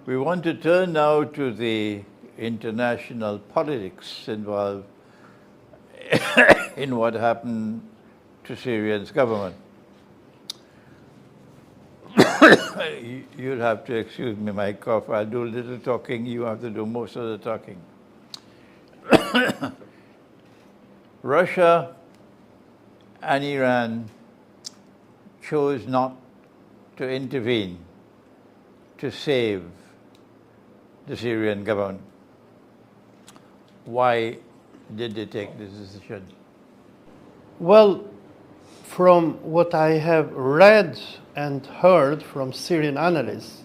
We want to turn now to the international politics involved in what happened to Syria's government. You'll have to excuse me, my cough. I'll do a little talking. You have to do most of the talking. Russia and Iran chose not to intervene to save the Syrian government. Why did they take this decision? Well, from what I have read and heard from Syrian analysts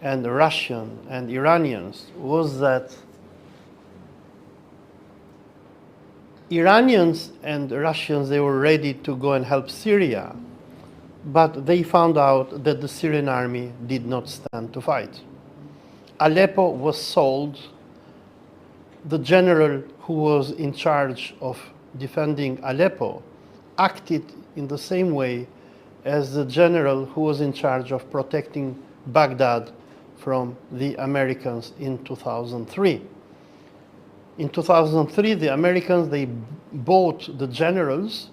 and Russian and Iranians was that Iranians and Russians, they were ready to go and help Syria, but they found out that the Syrian army did not stand to fight. Aleppo was sold. The general who was in charge of defending Aleppo acted in the same way as the general who was in charge of protecting Baghdad from the Americans in 2003. In 2003, the Americans, they bought the generals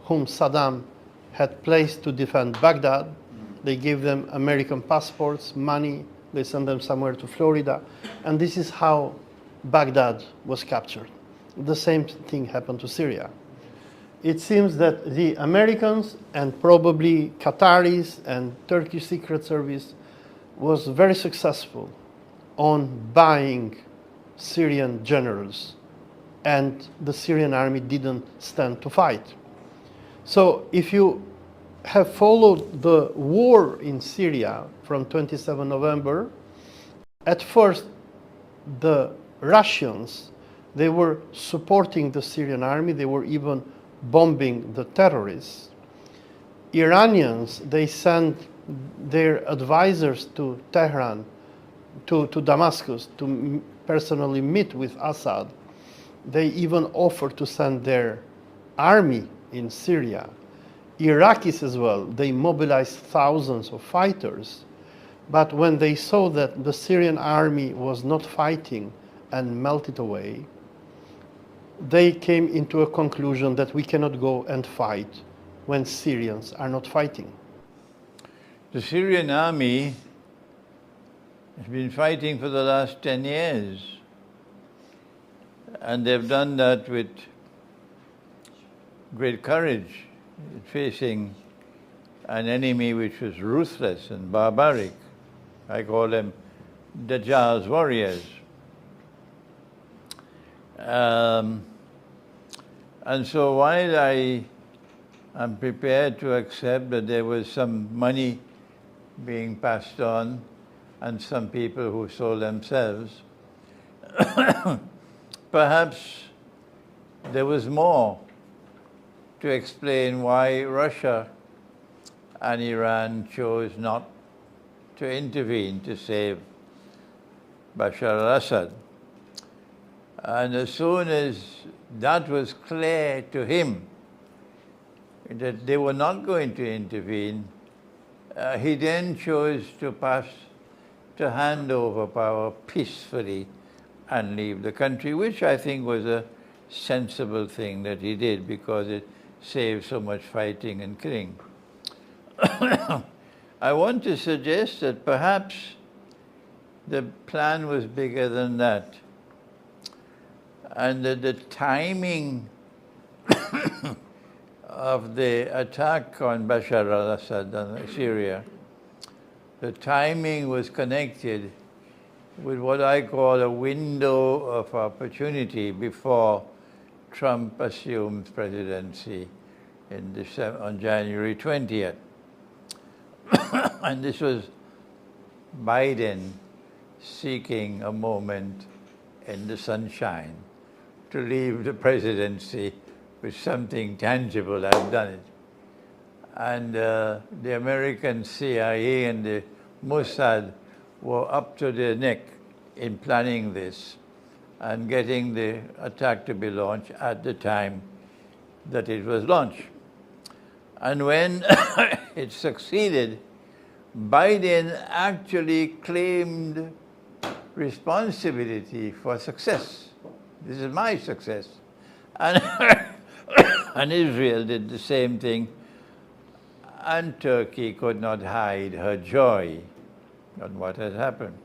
whom Saddam had placed to defend Baghdad. They gave them American passports, money, they sent them somewhere to Florida, and this is how Baghdad was captured. The same thing happened to Syria. It seems that the Americans and probably Qataris and Turkish Secret Service was very successful on buying Syrian generals, and the Syrian army didn't stand to fight. So if you have followed the war in Syria from 27 November, at first the Russians, they were supporting the Syrian army, they were even bombing the terrorists. Iranians, they sent their advisors to Tehran, to Damascus, to personally meet with Assad. They even offered to send their army in Syria. Iraqis as well, they mobilized thousands of fighters. But when they saw that the Syrian army was not fighting and melted away, they came into a conclusion that we cannot go and fight when Syrians are not fighting. The Syrian army has been fighting for the last 10 years. And they've done that with great courage, facing an enemy which was ruthless and barbaric. I call them Dajjal's warriors. And so while I am prepared to accept that there was some money being passed on and some people who sold themselves, perhaps there was more to explain why Russia and Iran chose not to intervene to save Bashar al-Assad. And as soon as that was clear to him, that they were not going to intervene, he then chose to hand over power peacefully and leave the country, which I think was a sensible thing that he did because it saved so much fighting and killing. I want to suggest that perhaps the plan was bigger than that, and that the timing of the attack on Bashar al-Assad and Syria, the timing was connected with what I call a window of opportunity before Trump assumed presidency on January 20th. And this was Biden seeking a moment in the sunshine to leave the presidency with something tangible. I've done it. And the American CIA and the Mossad were up to their neck in planning this and getting the attack to be launched at the time that it was launched. And when it succeeded, Biden actually claimed responsibility for success. This is my success. And, and Israel did the same thing. And Turkey could not hide her joy on what had happened.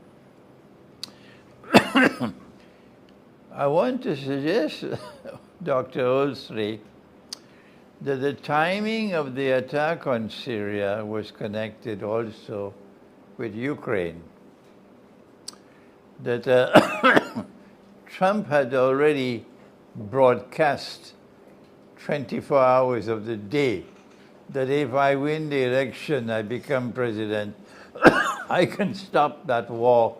I want to suggest, Dr. Olsi, that the timing of the attack on Syria was connected also with Ukraine. That Trump had already broadcast 24 hours of the day that if I win the election, I become president, I can stop that war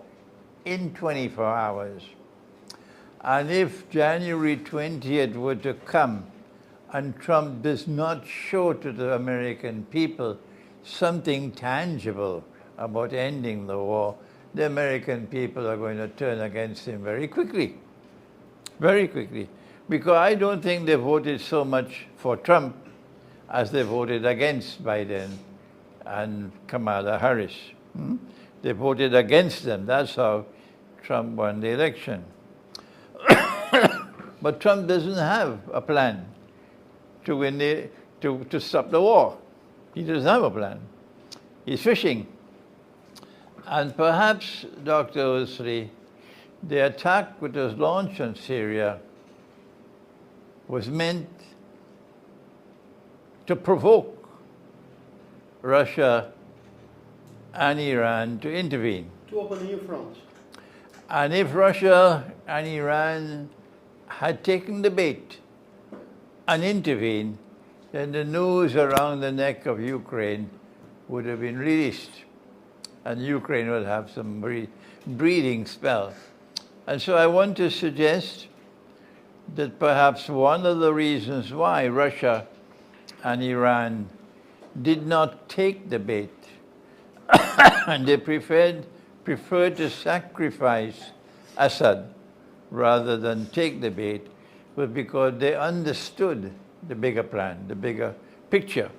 in 24 hours. And if January 20th were to come and Trump does not show to the American people something tangible about ending the war, the American people are going to turn against him very quickly. Very quickly. Because I don't think they voted so much for Trump as they voted against Biden and Kamala Harris. They voted against them. That's how Trump won the election. But Trump doesn't have a plan to win to stop the war. He doesn't have a plan. He's fishing. And perhaps, Dr. Olsi, the attack which was launched on Syria was meant to provoke Russia and Iran to intervene. To open a new front. And if Russia and Iran had taken the bait and intervened, then the noose around the neck of Ukraine would have been released. And Ukraine would have some breathing spell. And so I want to suggest that perhaps one of the reasons why Russia and Iran did not take the bait and they preferred to sacrifice Assad rather than take the bait was because they understood the bigger plan, the bigger picture,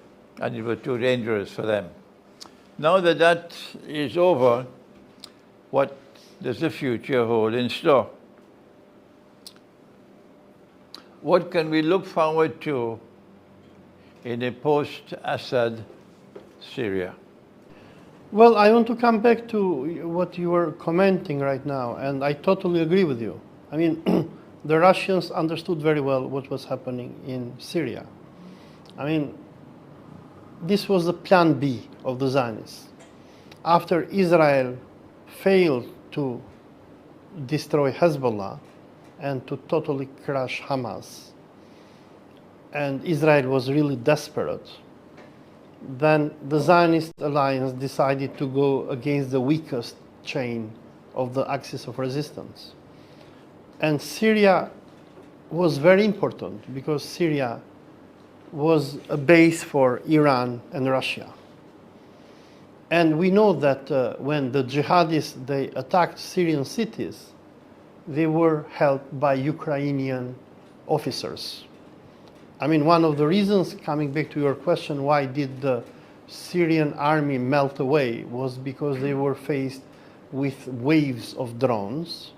and it was too dangerous for them. Now that that is over, what does the future hold in store? What can we look forward to in a post-Assad Syria? Well, I want to come back to what you were commenting right now, and I totally agree with you. I mean, the Russians understood very well what was happening in Syria. I mean, this was the plan B of the Zionists. After Israel failed to destroy Hezbollah and to totally crush Hamas, and Israel was really desperate, then the Zionist alliance decided to go against the weakest chain of the axis of resistance. And Syria was very important because Syria was a base for Iran and Russia. And we know that when the jihadists, they attacked Syrian cities, they were helped by Ukrainian officers. I mean, one of the reasons, coming back to your question, why did the Syrian army melt away was because they were faced with waves of drones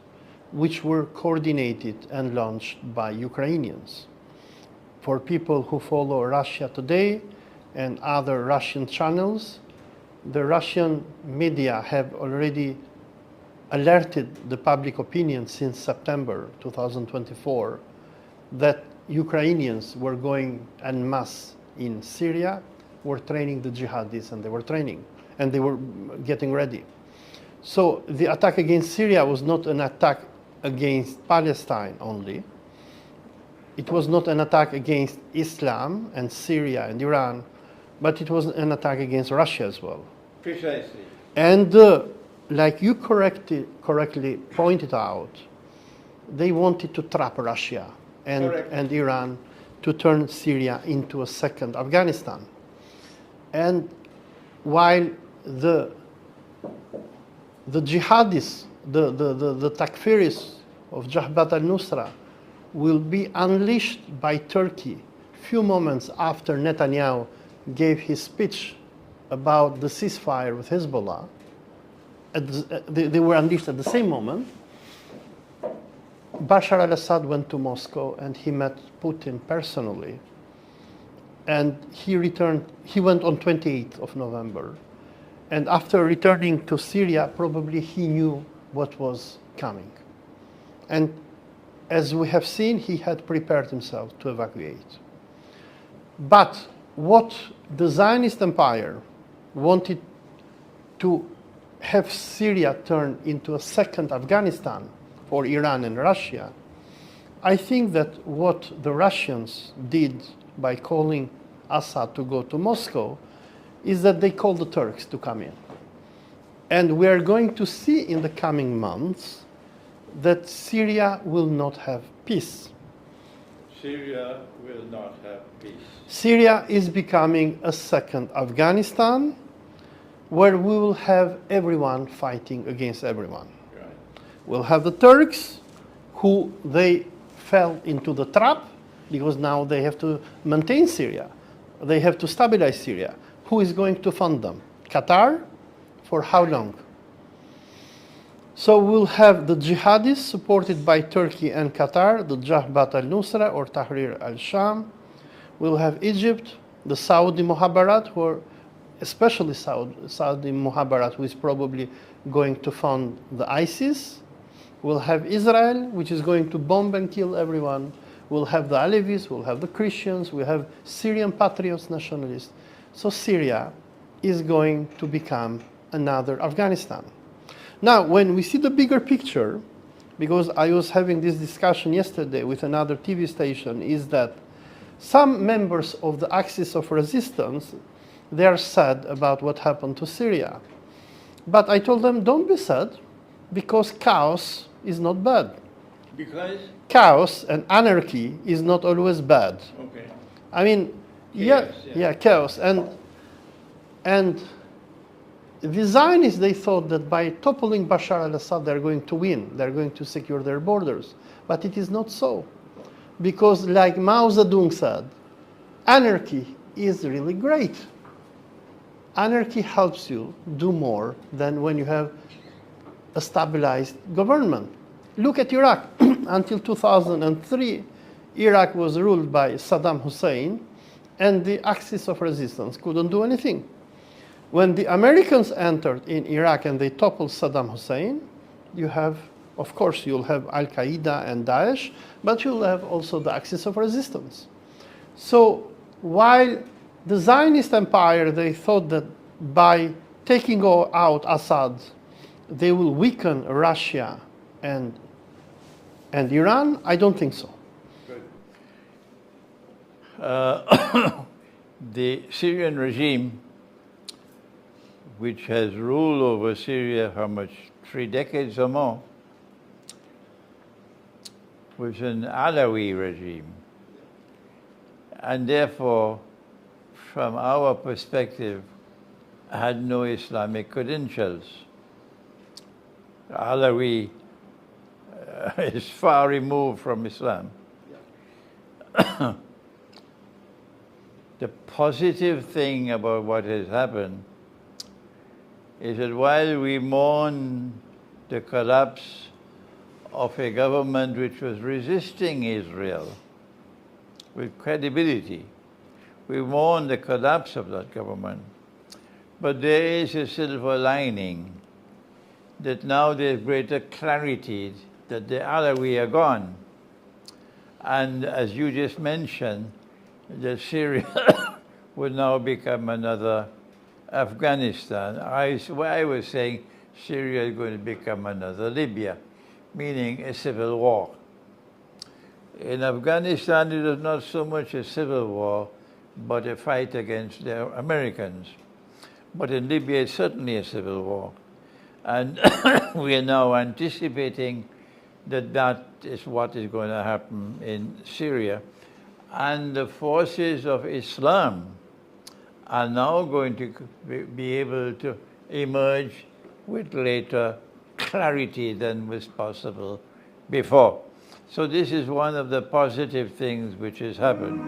which were coordinated and launched by Ukrainians. For people who follow Russia Today and other Russian channels, the Russian media have already alerted the public opinion since September 2024 that Ukrainians were going en masse in Syria, were training the jihadis, and they were getting ready. So the attack against Syria was not an attack against Palestine only. It was not an attack against Islam and Syria and Iran, but it was an attack against Russia as well. Precisely. And like you correctly pointed out, they wanted to trap Russia and Iran to turn Syria into a second Afghanistan. And while the jihadists, the takfiris of Jabhat al-Nusra will be unleashed by Turkey few moments after Netanyahu gave his speech about the ceasefire with Hezbollah, they were unleashed at the same moment. Bashar al-Assad went to Moscow and he met Putin personally. And he went on 28th of November. And after returning to Syria, probably he knew what was coming. And as we have seen, he had prepared himself to evacuate. But what the Zionist empire wanted to have Syria turn into a second Afghanistan for Iran and Russia, I think that what the Russians did by calling Assad to go to Moscow is that they called the Turks to come in. And we are going to see in the coming months that Syria will not have peace. Syria will not have peace. Syria is becoming a second Afghanistan where we will have everyone fighting against everyone. Right. We'll have the Turks, who they fell into the trap because now they have to maintain Syria. They have to stabilize Syria. Who is going to fund them? Qatar? For how long? So we'll have the jihadists supported by Turkey and Qatar, the Jabhat al-Nusra or Tahrir al-Sham. We'll have Egypt, the Saudi Muhabarat, who are especially Saudi Muhabarat, who is probably going to fund the ISIS. We'll have Israel, which is going to bomb and kill everyone. We'll have the Alevis, we'll have the Christians, we'll have Syrian patriots, nationalists. So Syria is going to become another Afghanistan. Now, when we see the bigger picture, because I was having this discussion yesterday with another TV station, is that some members of the axis of resistance, they are sad about what happened to Syria. But I told them, don't be sad, because chaos is not bad. Because? Chaos and anarchy is not always bad. Okay. I mean, chaos. And the Zionists, they thought that by toppling Bashar al-Assad, they're going to win. They're going to secure their borders. But it is not so. Because like Mao Zedong said, anarchy is really great. Anarchy helps you do more than when you have a stabilized government. Look at Iraq. Until 2003, Iraq was ruled by Saddam Hussein, and the axis of resistance couldn't do anything. When the Americans entered in Iraq and they toppled Saddam Hussein, you have, of course, you'll have Al-Qaeda and Daesh, but you'll have also the axis of resistance. So while the Zionist empire, they thought that by taking out Assad, they will weaken Russia and Iran, I don't think so. Good. The Syrian regime, which has ruled over Syria how much, 3 decades or more, was an Alawi regime. And therefore, from our perspective, had no Islamic credentials. Alawi is far removed from Islam. Yeah. The positive thing about what has happened is that while we mourn the collapse of a government which was resisting Israel with credibility, we mourn the collapse of that government. But there is a silver lining that now there's greater clarity that the Alawi are gone. And as you just mentioned, that Syria would now become another Afghanistan. I was saying Syria is going to become another Libya, meaning a civil war. In Afghanistan, it is not so much a civil war, but a fight against the Americans. But in Libya, it's certainly a civil war. And we are now anticipating that that is what is going to happen in Syria. And the forces of Islam are now going to be able to emerge with greater clarity than was possible before. So this is one of the positive things which has happened.